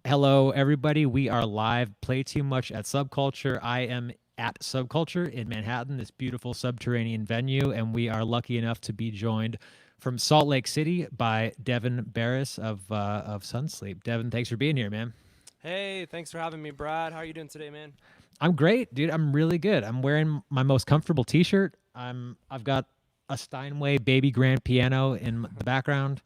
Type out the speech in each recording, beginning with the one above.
Hello, everybody. We are live. Play Too Much at Subculture. I am at Subculture in Manhattan, this beautiful subterranean venue, and we are lucky enough to be joined from Salt Lake City by Devin Barris of Sunsleep. Devin, thanks for being here, man. Hey, thanks for having me, Brad. How are you doing today, man? I'm great, dude. I'm really good. I'm wearing my most comfortable T-shirt. I've got a Steinway baby grand piano in the background,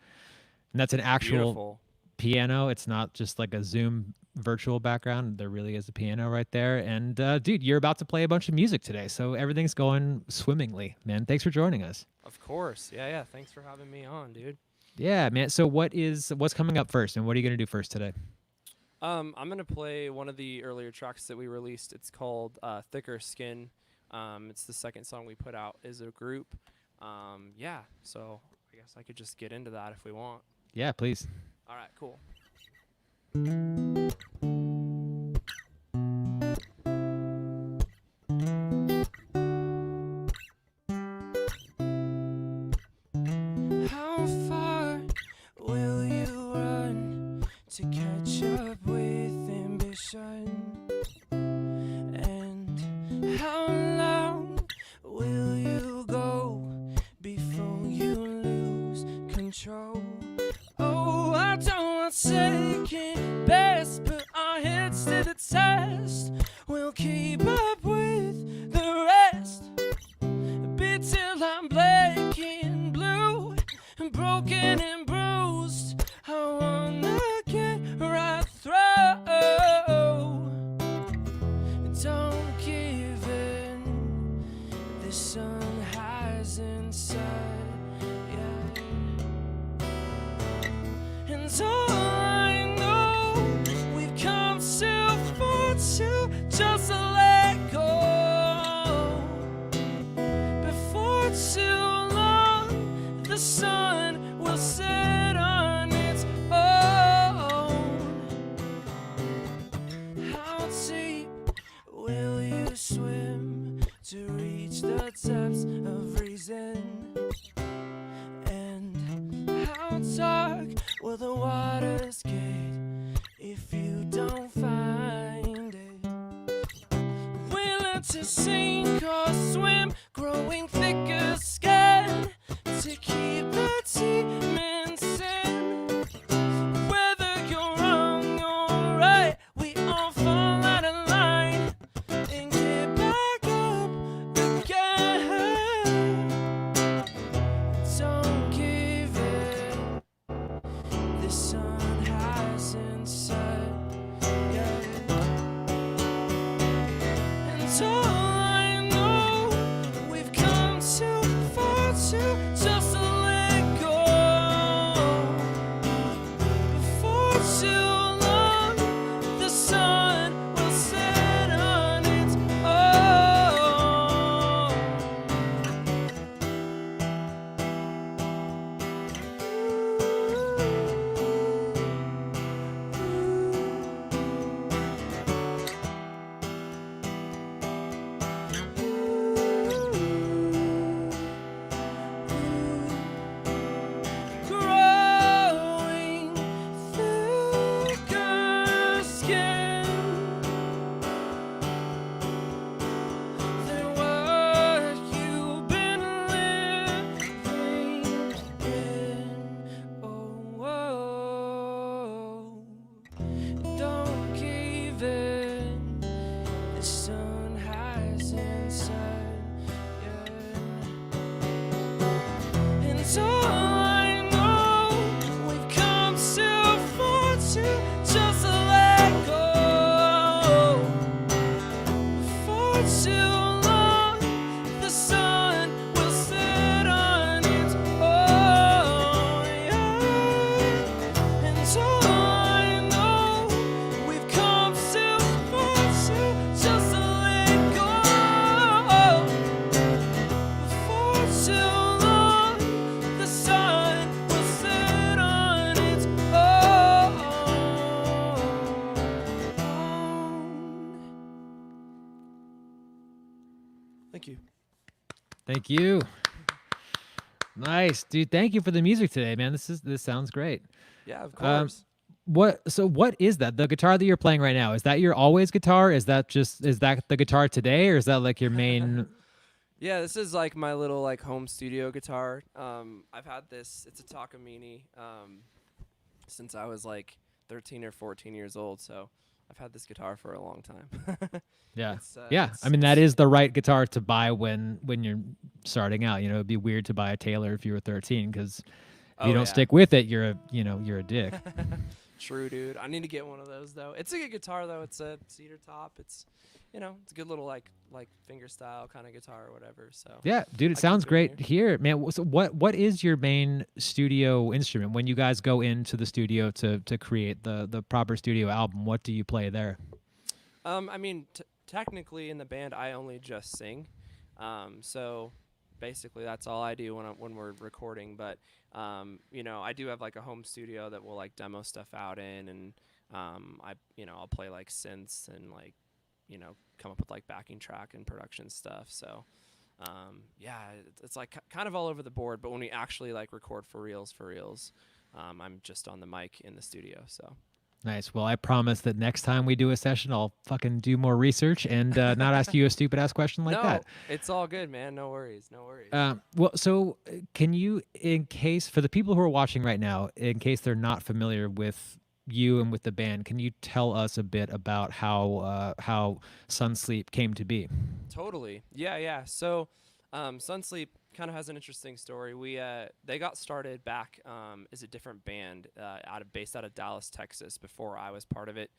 and that's an actual Beautiful. piano. It's not just like a Zoom virtual background. There really is a piano right there. And dude, you're about to play a bunch of music today, so everything's going swimmingly, man. Thanks for joining us. Of course. Yeah. Thanks for having me on, dude. Yeah, man. So what's coming up first, and what are you gonna do first today? I'm gonna play one of the earlier tracks that we released. It's called "Thicker Skin." It's the second song we put out as a group. Yeah. So I guess I could just get into that if we want. Yeah, please. All right. Cool. How far will you run to catch up with ambition? And how long will you go before you lose control? Oh, I don't want second best, but our heads to the test. We'll keep up with the rest. Be till I'm black and blue, and broken and bruised. I wanna get right through. Don't give in. The sun hasn't set yet. And all I know, we've come too far to just let go. Before too long, the sun will set on its own. How deep will you swim to reach the depths of reason? And how dark will the waters get if you don't find it? We learn to sink or swim, growing thicker skin to keep the demons in. Whether you're wrong or right, we all fall out of line and get back up again. Don't give in. The sun hasn't set yet. And all I know, we've come too far to just let go. Before too long, the sun will set on its growing thicker skin than what you've been living in. Oh, don't give in. The sun hasn't set yet. And all I know, we've come too far to just let go. For too long, the sun will set on its own. And all I know, we've come too far to just let go. For too long, the sun will set on its own. Thank you. Thank you. Nice, dude. Thank you for the music today, man. This sounds great. Yeah, of course. what is that? The guitar that you're playing right now, is that your always guitar? Is that the guitar today, or is that like your main? Yeah, this is like my little like home studio guitar. I've had this. It's a Takamine since I was like 13 or 14 years old. So I've had this guitar for a long time. Yeah. It's, Yeah. I mean, that is the right guitar to buy when you're starting out. You know, it'd be weird to buy a Taylor if you were 13, because if you don't stick with it, you're a dick. True, dude. I need to get one of those though. It's a good guitar though. It's a cedar top. It's it's a good little like finger style kind of guitar or whatever. So Yeah, dude, it sounds great here, man. So what is your main studio instrument when you guys go into the studio to create the proper studio album? What do you play there? I mean, technically in the band, I only just sing. So basically that's all I do when we're recording. But I do have like a home studio that we'll like demo stuff out in, and I'll play like synths and like come up with like backing track and production stuff. So it's like kind of all over the board. But when we actually like record for reals, I'm just on the mic in the studio. So. Nice. Well, I promise that next time we do a session, I'll fucking do more research and not ask you a stupid ass question like that. No, it's all good, man. No worries. Well, so can you, in case for the people who are watching right now, in case they're not familiar with you and with the band, can you tell us a bit about how Sunsleep came to be? Totally. Yeah. So, Sunsleep kind of has an interesting story. They got started back as a different band based out of Dallas, Texas, before I was part of it.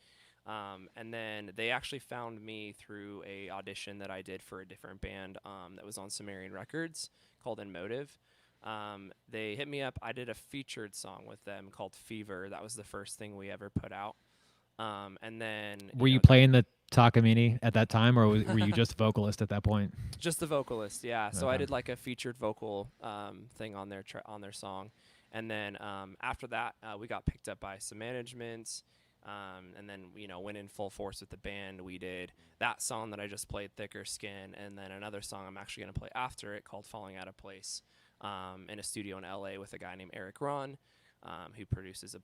And then they actually found me through a audition that I did for a different band that was on Sumerian Records called In Motive. They hit me up. I did a featured song with them called Fever. That was the first thing we ever put out. And then were you playing the Takamine at that time, or were you just vocalist at that point? Just the vocalist, yeah. So Okay. I did like a featured vocal thing on their song, and then after that we got picked up by some management, and then went in full force with the band. We did that song that I just played, Thicker Skin, and then another song I'm actually gonna play after it called Falling Out of Place, in a studio in LA with a guy named Eric Ron, who produces a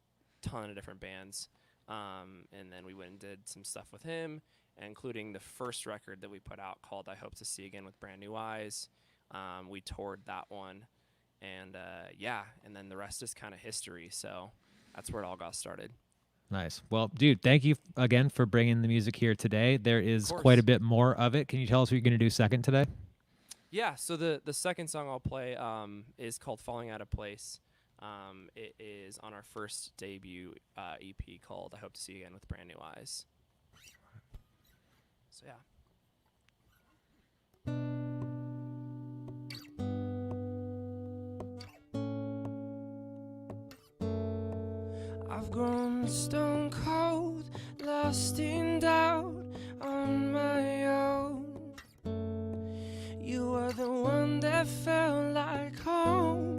ton of different bands. And then we went and did some stuff with him, including the first record that we put out called I Hope to See Again with Brand New Eyes. We toured that one, and and then the rest is kind of history. So that's where it all got started. Nice. Well, dude, thank you again for bringing the music here today. There is quite a bit more of it. Can you tell us what you're going to do second today? Yeah, so the second song I'll play is called Falling Out of Place. It is on our first debut EP called I Hope to See You Again with Brand New Eyes. So yeah. I've grown stone cold, lost in doubt on my own. You were the one that felt like home,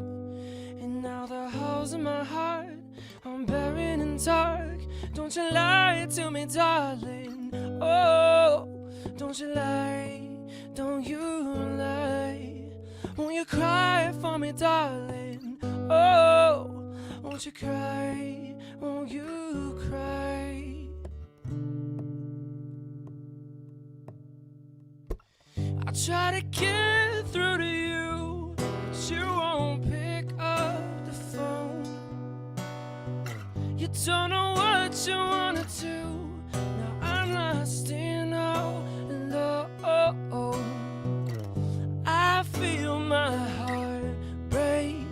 and now the holes in my heart I'm buried in dark. Don't you lie to me, darling. Oh, don't you lie, don't you lie. Won't you cry for me, darling? Oh, won't you cry, won't you cry? I try to get through to you, but you won't pick up the phone. You don't know what you wanna do. Now I'm lost in all alone. I feel my heart break.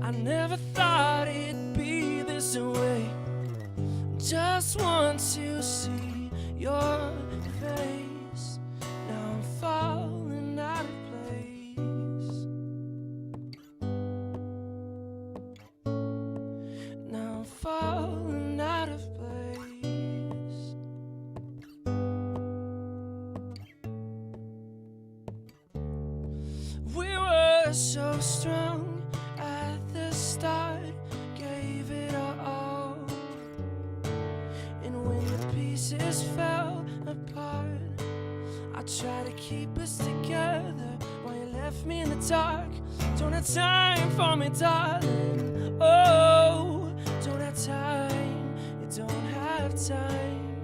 I never thought it'd be this way. Just want to see your face. Now I'm falling out of place. Now I'm falling out of place. We were so strong at the start, gave it all. And when the pieces fell apart, I tried to keep us together while you left me in the dark. Don't have time for me, darling. Oh, don't have time. lifetime.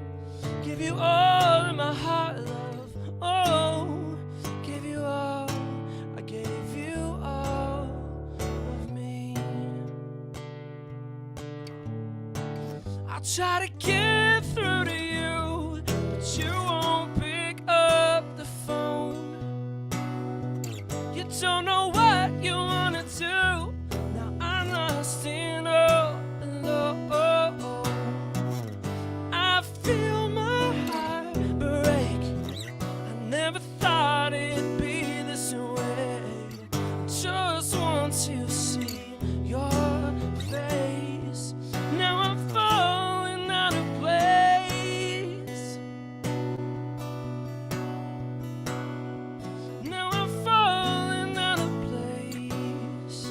Give you all of my heart, love. Oh, give you all. I gave you all of me. I'll try to get through to you, but you won't pick up the phone. You don't know what you wanna do. Now I'm lost in all alone. I feel my heart break. I never thought it'd be this way. Just want to see your face. Now I'm falling out of place. Now I'm falling out of place.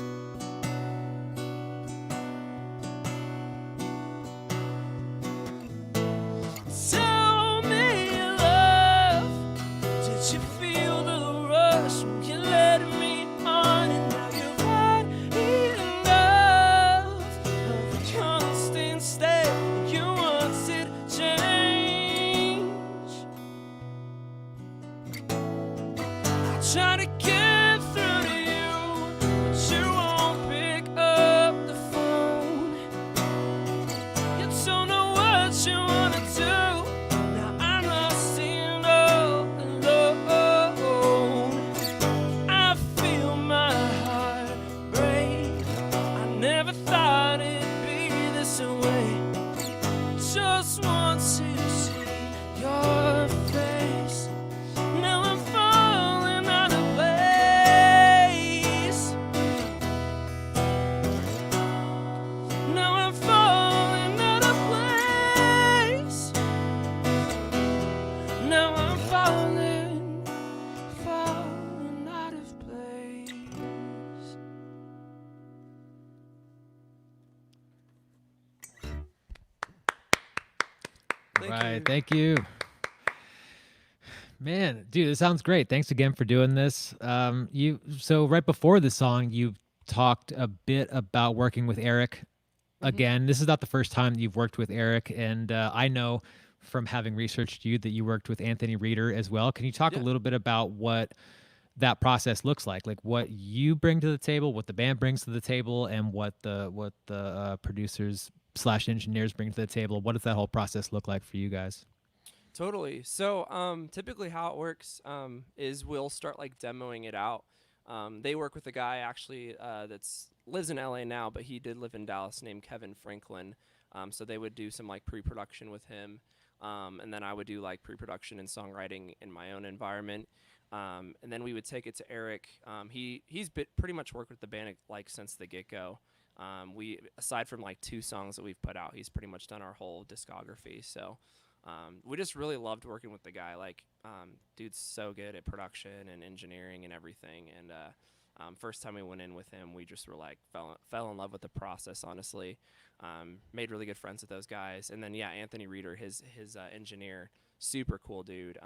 Tell me, love, did you feel the rush when you let me on? And now you've had enough of the constant state. You wanted change. I try to get through to you, but you won't pick up the phone. You don't know what you wanna do. Now I'm lost in all alone. I feel my heart break. I never thought it'd be this way. Just want to see your face. Now I'm falling out of place. Now I'm falling out of place. Now I'm falling out of place. Right. Thank you. Man, dude, it sounds great. Thanks again for doing this. So right before the song, you talked a bit about working with Eric. Again, this is not the first time that you've worked with Eric, and I know from having researched you that you worked with Anthony Reeder as well. Can you talk a little bit about what that process looks like what you bring to the table, what the band brings to the table, and what the producers / engineers bring to the table? What does that whole process look like for you guys? Totally. So typically how it works is we'll start like demoing it out. They work with a guy actually that's lives in LA now, but he did live in Dallas, named Kevin Franklin. So they would do some like pre-production with him, and then I would do like pre-production and songwriting in my own environment. And then we would take it to Eric. He's pretty much worked with the band like since the get-go. We aside from like 2 songs that we've put out, he's pretty much done our whole discography. So we just really loved working with the guy. Like, dude's so good at production and engineering and everything. And first time we went in with him, we just were like fell in love with the process. Honestly, made really good friends with those guys. And then Anthony Reeder, his engineer, super cool dude.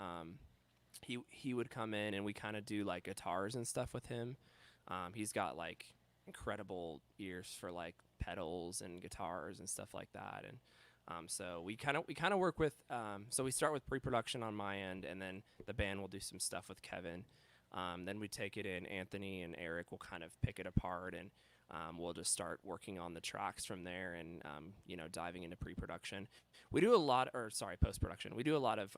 He would come in and we kind of do like guitars and stuff with him. He's got like incredible ears for like pedals and guitars and stuff like that. And so we kind of work with. So we start with pre-production on my end, and then the band will do some stuff with Kevin. Then we take it in. Anthony and Eric will kind of pick it apart, and we'll just start working on the tracks from there, and diving into pre-production. We do post-production. We do a lot of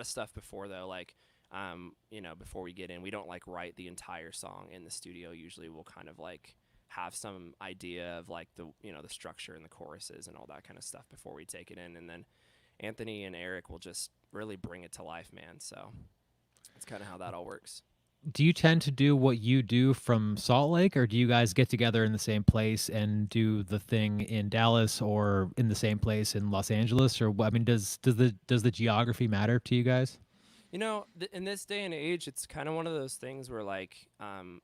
stuff before though, like before we get in. We don't like write the entire song in the studio. Usually we'll kind of like have some idea of like the structure and the choruses and all that kind of stuff before we take it in, and then Anthony and Eric will just really bring it to life, man. So that's kind of how that all works. Do you tend to do what you do from Salt Lake, or do you guys get together in the same place and do the thing in Dallas or in the same place in Los Angeles? Or I mean, does the geography matter to you guys? In this day and age, it's kind of one of those things where like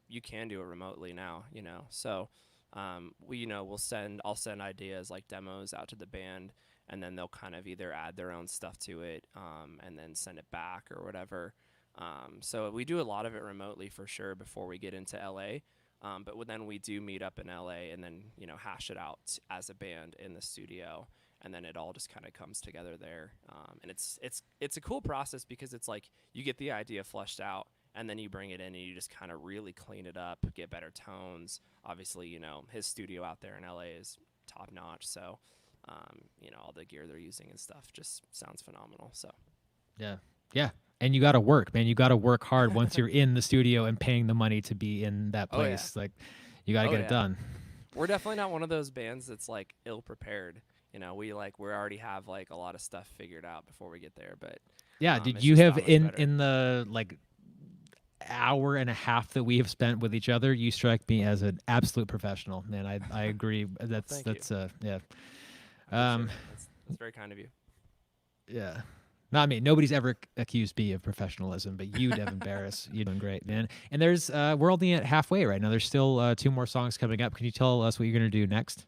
you can do it remotely now, So I'll send ideas like demos out to the band, and then they'll kind of either add their own stuff to it and then send it back or whatever. So we do a lot of it remotely for sure before we get into LA. But then we do meet up in LA and then hash it out as a band in the studio. and then it all just kind of comes together there. And it's a cool process because it's like you get the idea fleshed out, and then you bring it in and you just kind of really clean it up, get better tones. Obviously, you know, his studio out there in LA is top notch, so you know, all the gear they're using and stuff just sounds phenomenal. So yeah. And you got to work, man. You got to work hard once you're in the studio and paying the money to be in that Oh, yeah. place. Like, you got to get it done. We're definitely not one of those bands that's like ill prepared. You know, we already have like a lot of stuff figured out before we get there. But Yeah, did it's you just have that much in better. in the like hour and a half that we have spent with each other, you strike me as an absolute professional, man. I agree. Thank you. That's yeah. I appreciate it. That's very kind of you. Yeah. Not me. Nobody's ever accused me of professionalism, but you, Devin Barris, you're doing great, man. And there's we're only at halfway right now. There's still 2 more songs coming up. Can you tell us what you're gonna do next?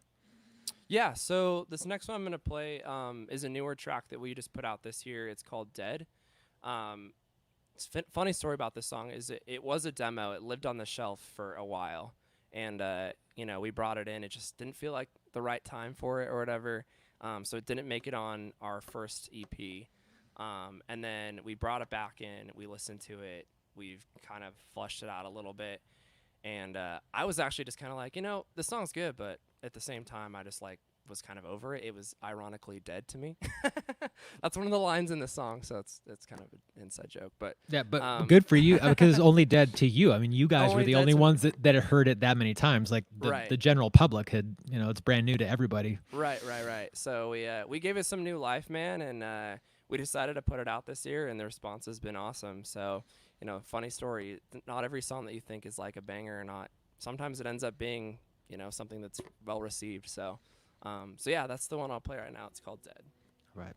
Yeah, so this next one I'm going to play is a newer track that we just put out this year. It's called Dead. Funny story about this song is it was a demo. It lived on the shelf for a while. And, you know, we brought it in. It just didn't feel like the right time for it or whatever. So it didn't make it on our first EP. And then we brought it back in. We listened to it. We've kind of fleshed it out a little bit. And I was actually just kind of like, you know, the song's good, but at the same time, I just like was kind of over it. It was ironically dead to me. That's one of the lines in the song, so it's kind of an inside joke. But Yeah, but good for you because it's only dead to you. I mean, you guys were Only the dead only to me. ones that had heard it that many times. Like Right. the general public had, you know, it's brand new to everybody. Right. So we gave it some new life, man, and we decided to put it out this year, and the response has been awesome. So, you know, funny story. Not every song that you think is like a banger or not. Sometimes it ends up being, you know, something that's well received. So, so yeah, that's the one I'll play right now. It's called Dead. Right.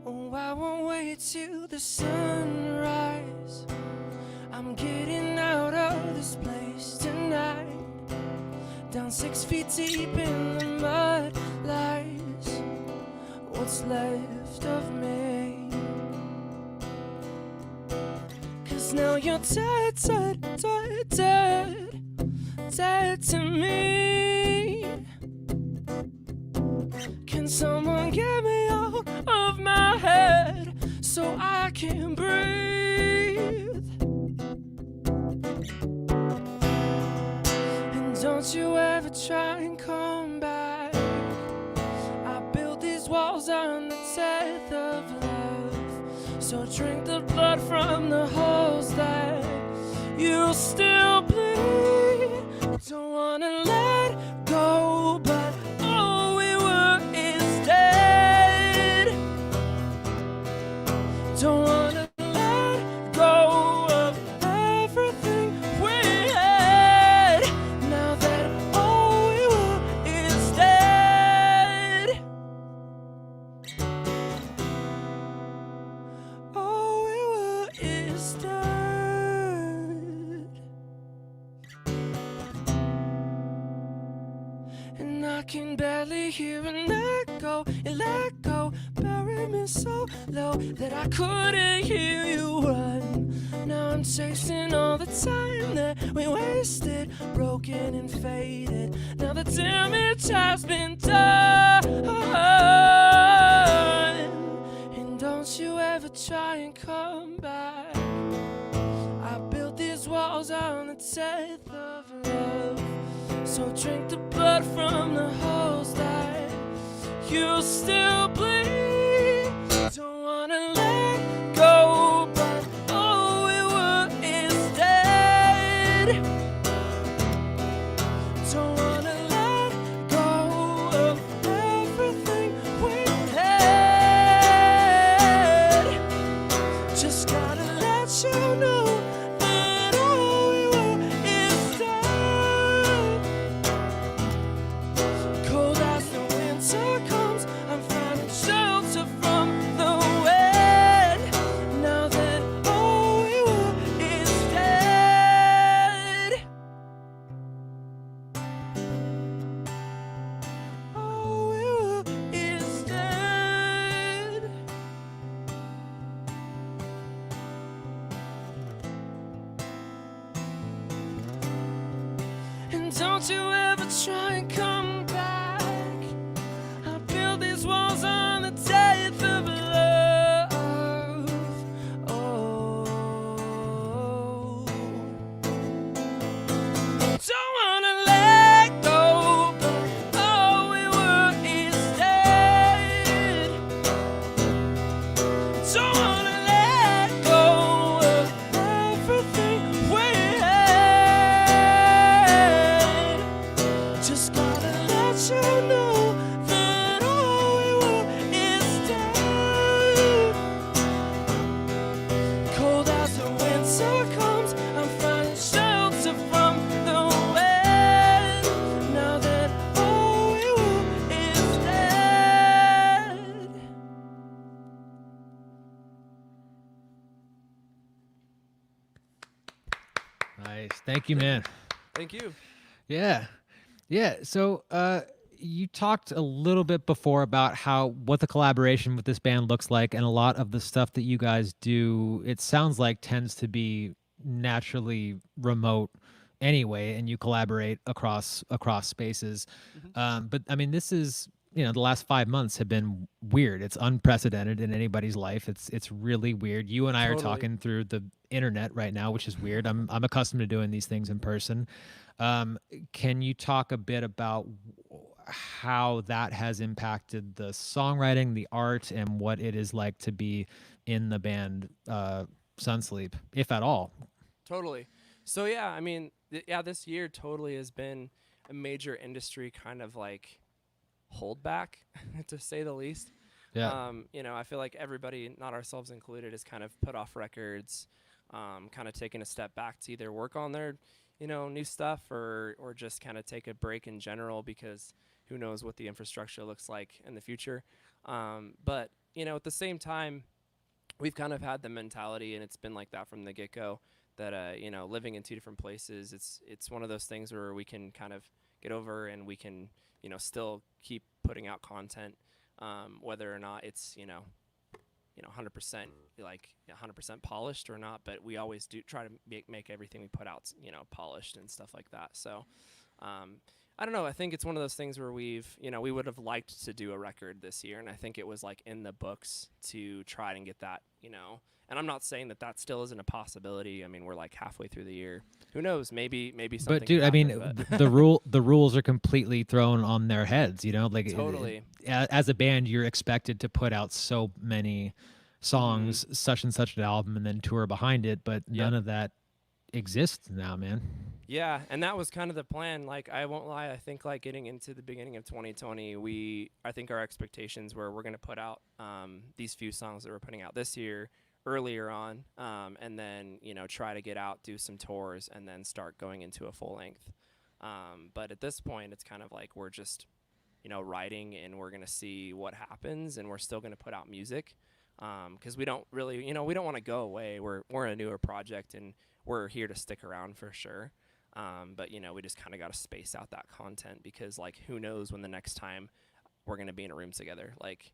Oh, I won't wait till the sunrise. I'm getting out of this place tonight. Down 6 feet deep in the mud lies what's left of me. 'Cause now you're dead, dead, dead, dead, dead to me. Can someone get me out of my head so I can breathe? And don't you ever try and come back. I built these walls on the death of love. So drink the blood from the holes that you still bleed. Don't wanna let go, but all we were is dead. Don't wanna let go of everything we had. Now that all we were is dead. All we were is dead. And I can barely hear an echo. It let go, bury me so low that I couldn't hear you run. Now I'm chasing all the time that we wasted, broken and faded. Now the damage has been done. And don't you ever try and come back. I built these walls on the death of love. So drink the blood from the holes that you still bleed. Don't wanna let go, but all we were is dead. Don't wanna let go of everything we had. Just gotta let you know that all we were is dead. Cold as the winter comes, I'm Don't you ever try and come back. I built these walls on the death of love. Oh, don't wanna let go, but all we were is dead. Don't wanna let go of everything we had. Just gotta let you know that all we were is dead. Cold as the winter comes, I'm finding shelter from the wind. Now that all we were is dead. Nice. Thank you, man. Thank you. Yeah. Yeah. So you talked a little bit before about what the collaboration with this band looks like, and a lot of the stuff that you guys do, it sounds like tends to be naturally remote anyway, and you collaborate across spaces. But I mean, this is, the last 5 months have been weird. It's unprecedented in anybody's life. It's really weird. You and I are Totally. talking through the internet right now, which is weird. I'm accustomed to doing these things in person. Can you talk a bit about how that has impacted the songwriting, the art, and what it is like to be in the band Sunsleep, if at all? Totally. So yeah, I mean, this year totally has been a major industry kind of like holdback, to say the least. Yeah. I feel like everybody, not ourselves included, has kind of put off records, kind of taken a step back to either work on their, new stuff or just kind of take a break in general, because who knows what the infrastructure looks like in the future. But at the same time, we've kind of had the mentality, and it's been like that from the get-go, that living in two different places, it's one of those things where we can kind of get over, and we can still keep putting out content, whether or not it's 100% 100% polished or not, but we always do try to make everything we put out polished and stuff like that. So I don't know, I think it's one of those things where we would have liked to do a record this year, and I think it was like in the books to try and get that, and I'm not saying that still isn't a possibility. I mean, we're like halfway through the year. Who knows? Maybe something. But dude, I mean, the rules are completely thrown on their heads. Like Totally. As a band, you're expected to put out so many songs, such and such an album, and then tour behind it. But none of that exists now, man. Yeah, and that was kind of the plan. Like, I won't lie, I think like getting into the beginning of 2020, I think our expectations were we're going to put out these few songs that we're putting out this year earlier on, and then try to get out, do some tours, and then start going into a full length. But at this point, it's kind of like we're just writing, and we're gonna see what happens, and we're still gonna put out music, because we don't really we don't want to go away. We're a newer project, and we're here to stick around for sure. But we just kind of got to space out that content, because like who knows when the next time we're gonna be in a room together. Like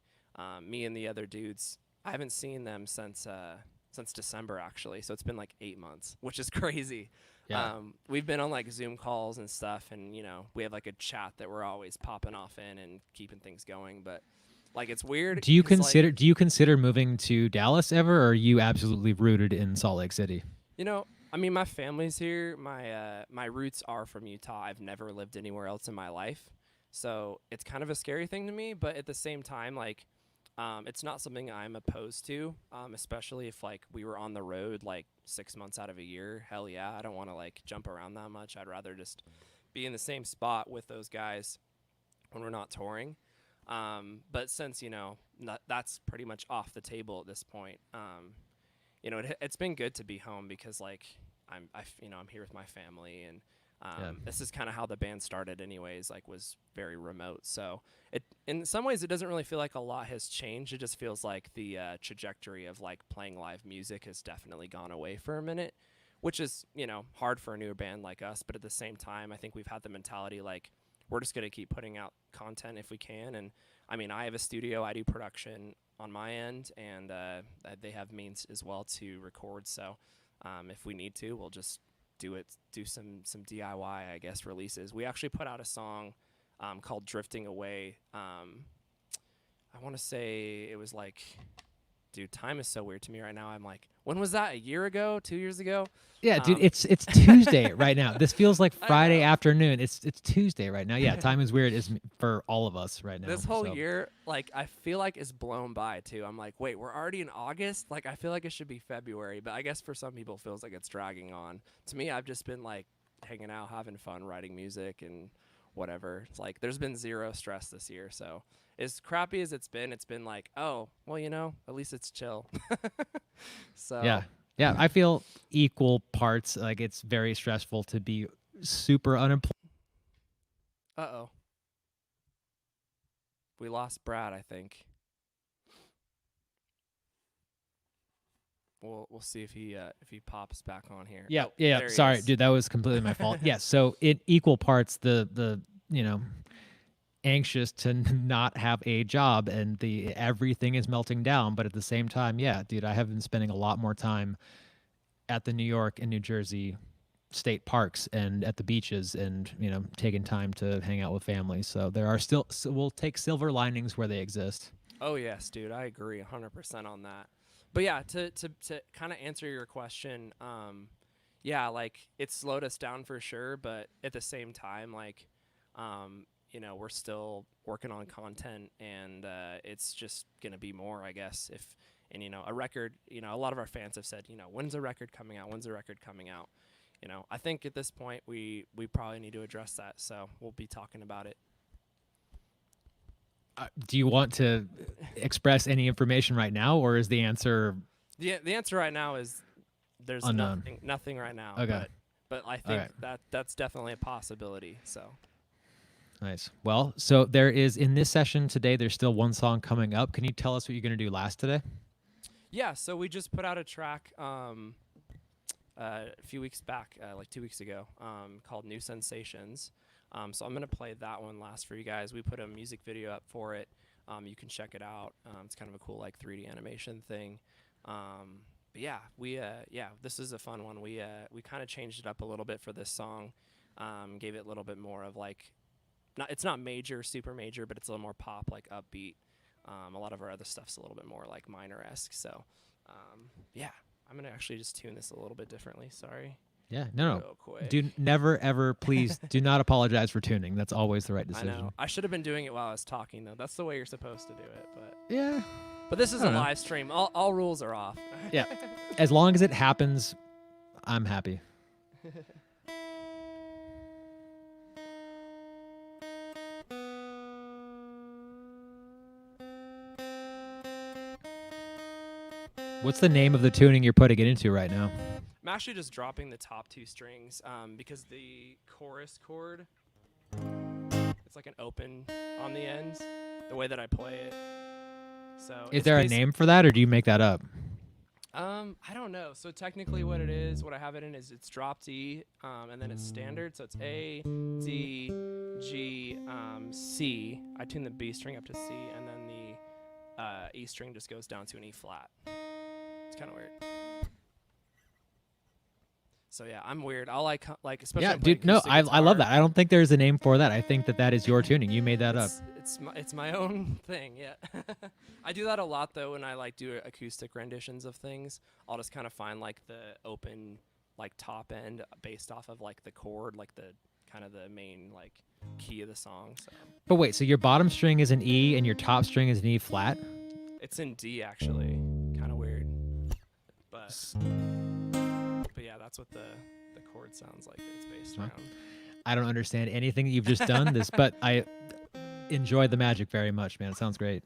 me and the other dudes, I haven't seen them since December, actually. So it's been like 8 months, which is crazy. Yeah. We've been on like Zoom calls and stuff, and we have like a chat that we're always popping off in and keeping things going. But like it's weird. Do you consider moving to Dallas ever, or are you absolutely rooted in Salt Lake City? I mean, my family's here. My roots are from Utah. I've never lived anywhere else in my life, so it's kind of a scary thing to me. But at the same time, like, it's not something I'm opposed to, especially if like we were on the road like 6 months out of a year. Hell yeah, I don't want to like jump around that much. I'd rather just be in the same spot with those guys when we're not touring. But since that's pretty much off the table at this point, it's been good to be home, because like I'm here with my family, and this is kind of how the band started anyways, like was very remote. So it, in some ways, it doesn't really feel like a lot has changed. It just feels like the trajectory of like playing live music has definitely gone away for a minute, which is, hard for a newer band like us. But at the same time, I think we've had the mentality like we're just going to keep putting out content if we can. And I mean, I have a studio, I do production on my end, and they have means as well to record. So if we need to, we'll just do some DIY, I guess, releases. We actually put out a song called Drifting Away. I want to say it was like, dude, time is so weird to me right now. I'm like, when was that? A year ago? 2 years ago? Yeah, dude, it's Tuesday right now. This feels like I Friday know. afternoon. It's Tuesday right now. Yeah, time is weird for all of us right now. This whole so. year, like, I feel like it's blown by too. I'm like, wait, we're already in August? Like, I feel like it should be February, but I guess for some people it feels like it's dragging on. To me, I've just been like hanging out, having fun, writing music and whatever. It's like there's been zero stress this year. So as crappy as it's been like, oh, well, at least it's chill. So Yeah, I feel equal parts. Like it's very stressful to be super unemployed. Uh-oh. We lost Brad, I think. We'll see if he pops back on here. Yeah, Oh, yeah. there he Sorry, is. dude, that was completely my fault. Yeah, so in equal parts, the anxious to not have a job and the everything is melting down, but at the same time, yeah, dude, I have been spending a lot more time at the New York and New Jersey state parks and at the beaches and taking time to hang out with family. So there are still, so we'll take silver linings where they exist. Oh yes, dude, I agree 100% on that. But yeah, to kind of answer your question, yeah, like it slowed us down for sure, but at the same time, like, we're still working on content, and it's just gonna be more, I guess. And a record, a lot of our fans have said, when's a record coming out? When's a record coming out? I think at this point we probably need to address that, so we'll be talking about it. Do you want to express any information right now, or is the answer The answer right now is there's unknown? Nothing right now. Okay. But I think right. that's definitely a possibility. So. Nice. Well, so there is in this session today, there's still one song coming up. Can you tell us what you're going to do last today? Yeah, so we just put out a track a few weeks back, like 2 weeks ago, called New Sensations. So I'm going to play that one last for you guys. We put a music video up for it. You can check it out. It's kind of a cool like 3D animation thing. But yeah, this is a fun one. We kind of changed it up a little bit for this song. Gave it a little bit more of like, it's not major, super major, but it's a little more pop, like upbeat. A lot of our other stuff's a little bit more like minor-esque. So, yeah, I'm going to actually just tune this a little bit differently. Sorry. Yeah, no. Real quick. Do never, ever, please do not apologize for tuning. That's always the right I decision. know. I should have been doing it while I was talking, though. That's the way you're supposed to do it. But Yeah. But this is I a don't know. live stream. All rules are off. Yeah. As long as it happens, I'm happy. What's the name of the tuning you're putting it into right now? I'm actually just dropping the top two strings because the chorus chord, it's like an open on the ends, the way that I play it. So Is there a name for that, or do you make that up? I don't know. So technically what it is, what I have it in is it's dropped E, and then it's standard. So it's A, D, G, C. I tune the B string up to C, and then the E string just goes down to an E flat. It's kind of weird. So yeah, I'm weird. I'll like especially. Yeah, when I'm playing dude. No, acoustic I love guitar. that. I don't think there's a name for that. I think that is your tuning. You made that up. It's my own thing. Yeah. I do that a lot though when I like do acoustic renditions of things. I'll just kind of find like the open like top end based off of like the chord, like the kind of the main like key of the song. So But wait, so your bottom string is an E and your top string is an E flat? it's in D actually. Kind of weird. But yeah, that's what the chord sounds like that it's based Huh. around. I don't understand anything that you've just done but I enjoy the magic very much, man. It sounds great.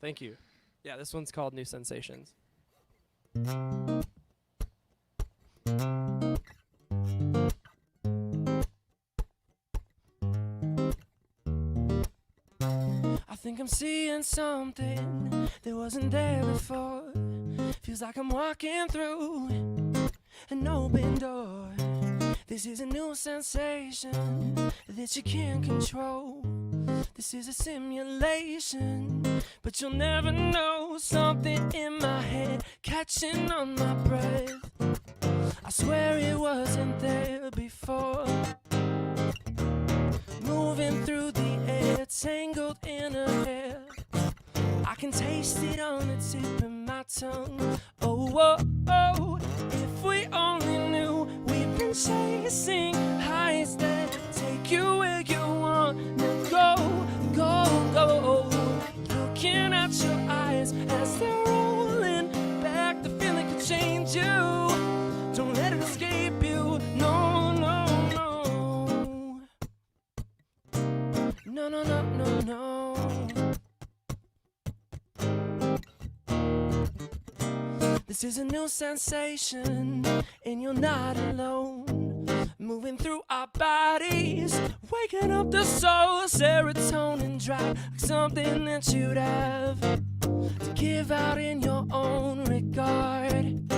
Thank you. Yeah, this one's called New Sensations. I think I'm seeing something that wasn't there before. Feels like I'm walking through an open door. This is a new sensation that you can't control. This is a simulation, but you'll never know. Something in my head catching on my breath. I swear it wasn't there before. Moving through the air, tangled in her hair. I can taste it on the tip of my tongue. Oh, oh, oh, if we only knew we've been chasing highs that take you where you want to go, go, go. Looking at your eyes as they're rolling back, the feeling could change you. Don't let it escape you, no, no, no. No, no, no, no, no. This is a new sensation, and you're not alone. Moving through our bodies, waking up the soul, serotonin drive, like something that you'd have to give out in your own regard.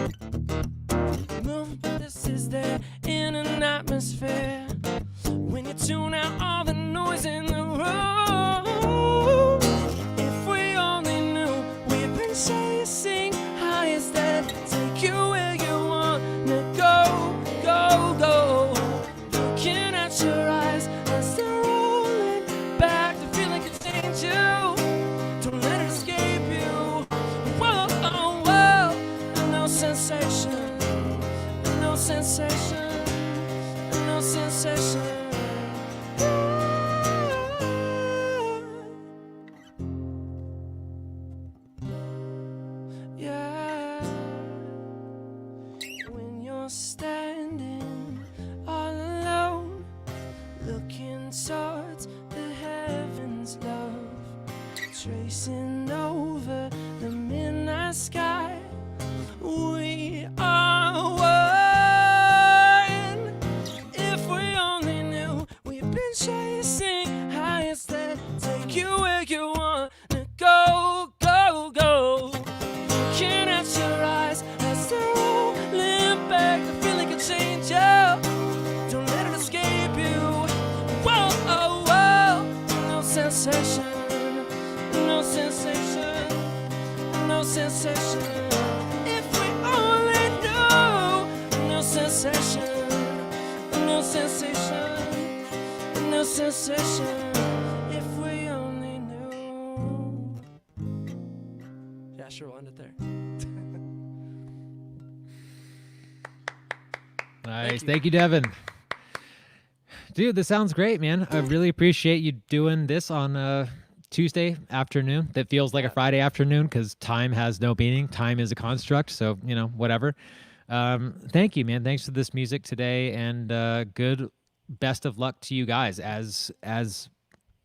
This is there in an atmosphere. When you tune out all the noise in the room. If we only knew we've been chasing highs that take you where you want to go, go, go. Looking at your eyes as they're rolling back, the feeling can change you. Don't let it escape you. Whoa, oh, whoa. No sensation, no sensation, no sensation. Yeah, when you're standing all alone, looking towards the heavens, love, tracing over the midnight sky. We are one. If we only knew we've been chasing highs that take you where you want to go, go, go. Looking at your eyes as they're rolling back, the feeling can change you. Don't let it escape you. Whoa, oh, whoa. No sensation, no sensation, no sensation. If we only knew. No sensation, no sensation, no sensation. If we only knew. Yeah, sure, we'll end it there. Nice. Thank you, Devin. Dude, this sounds great, man. I really appreciate you doing this on a Tuesday afternoon that feels like a Friday afternoon because time has no meaning. Time is a construct, so, you know, whatever. Thank you, man. Thanks for this music today, and good best of luck to you guys as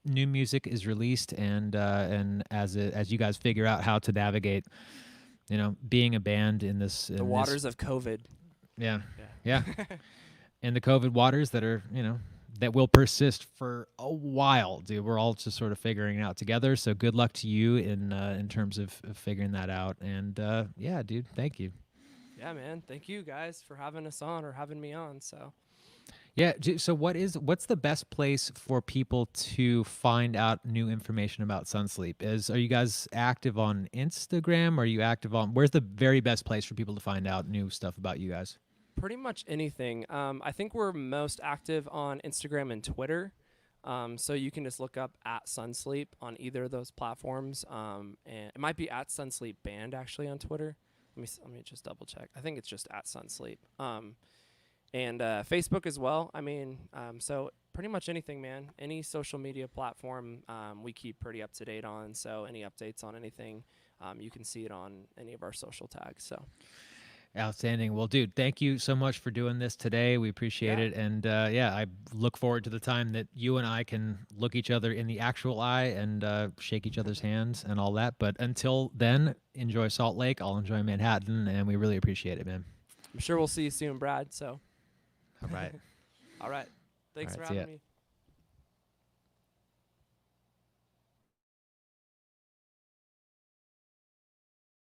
new music is released and as you guys figure out how to navigate, you know, being a band in this The waters of COVID. Yeah. And the COVID waters that are, you know, that will persist for a while, dude. We're all just sort of figuring it out together. So good luck to you in terms of figuring that out. And yeah, dude, thank you. Yeah, man. Thank you guys for having us on or having me on. So Yeah. So what's the best place for people to find out new information about Sunsleep? Are you guys active on Instagram? Are you active on, where's the very best place for people to find out new stuff about you guys? pretty much anything. I think we're most active on Instagram and Twitter. So you can just look up at Sunsleep on either of those platforms. And it might be at Sunsleep Band actually on Twitter. Let me just double check. I think it's just at Sunsleep. And Facebook as well. I mean, so pretty much anything, man. Any social media platform we keep pretty up to date on. So any updates on anything, you can see it on any of our social tags. So. Outstanding. Well, dude, thank you so much for doing this today. We appreciate it. And yeah, I look forward to the time that you and I can look each other in the actual eye and shake each other's hands and all that. But until then, enjoy Salt Lake. I'll enjoy Manhattan. And we really appreciate it, man. I'm sure we'll see you soon, Brad. So. All right. All right. Thanks for having me.